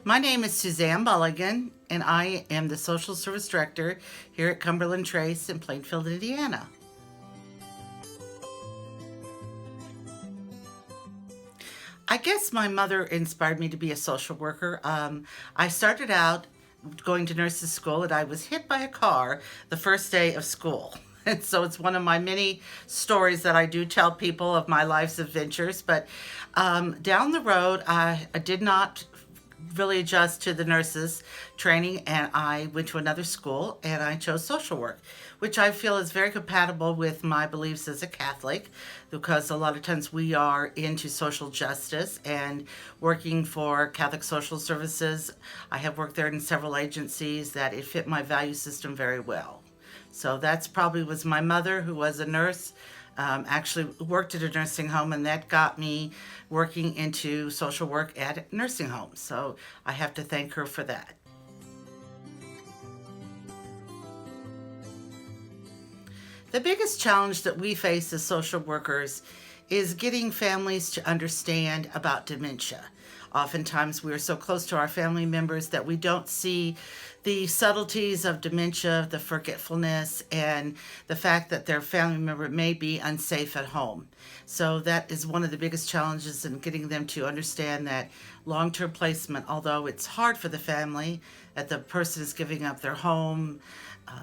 My name is Suzanne Mulligan, and I am the Social Service Director here at Cumberland Trace in Plainfield, Indiana. I guess my mother inspired me to be a social worker. I started out going to nurses school, and I was hit by a car the first day of school. And so it's one of my many stories that I do tell people of my life's adventures. But down the road, I did not really adjust to the nurses training, and I went to another school and I chose social work, which I feel is very compatible with my beliefs as a Catholic, because a lot of times we are into social justice and working for Catholic Social Services. I have worked there in several agencies that it fit my value system very well. So that's probably was my mother, who was a nurse, actually worked at a nursing home, and that got me working into social work at nursing homes. So I have to thank her for that. The biggest challenge that we face as social workers is getting families to understand about dementia. Oftentimes we are so close to our family members that we don't see the subtleties of dementia, the forgetfulness, and the fact that their family member may be unsafe at home. So that is one of the biggest challenges in getting them to understand that long-term placement, although it's hard for the family, that the person is giving up their home,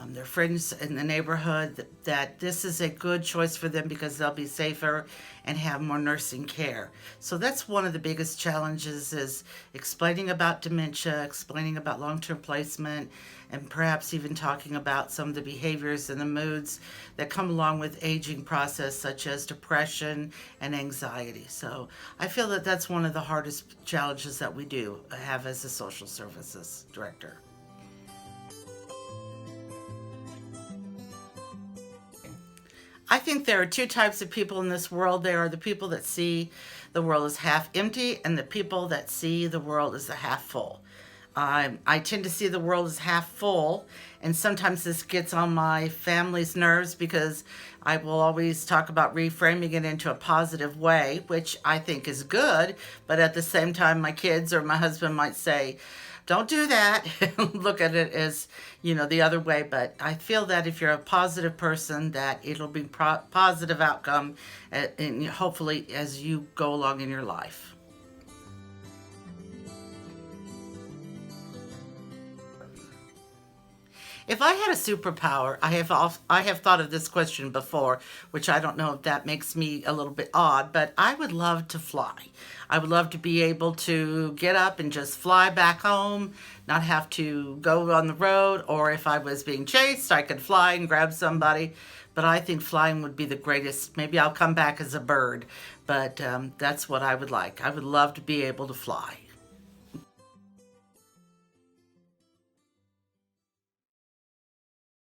their friends in the neighborhood, that this is a good choice for them because they'll be safer and have more nursing care. So that's one of the biggest challenges, is explaining about dementia, explaining about long-term placement, and perhaps even talking about some of the behaviors and the moods that come along with aging process, such as depression and anxiety. So I feel that that's one of the hardest challenges that we do have as a social services director. I think there are two types of people in this world. There are the people that see the world as half empty, and the people that see the world as a half full. I tend to see the world as half full, and sometimes this gets on my family's nerves because I will always talk about reframing it into a positive way, which I think is good, but at the same time my kids or my husband might say, don't do that. Look at it as, the other way. But I feel that if you're a positive person, that it'll be positive outcome, and hopefully as you go along in your life. If I had a superpower, I have thought of this question before, which I don't know if that makes me a little bit odd, but I would love to fly. I would love to be able to get up and just fly back home, not have to go on the road, or if I was being chased, I could fly and grab somebody. But I think flying would be the greatest. Maybe I'll come back as a bird, but that's what I would like. I would love to be able to fly.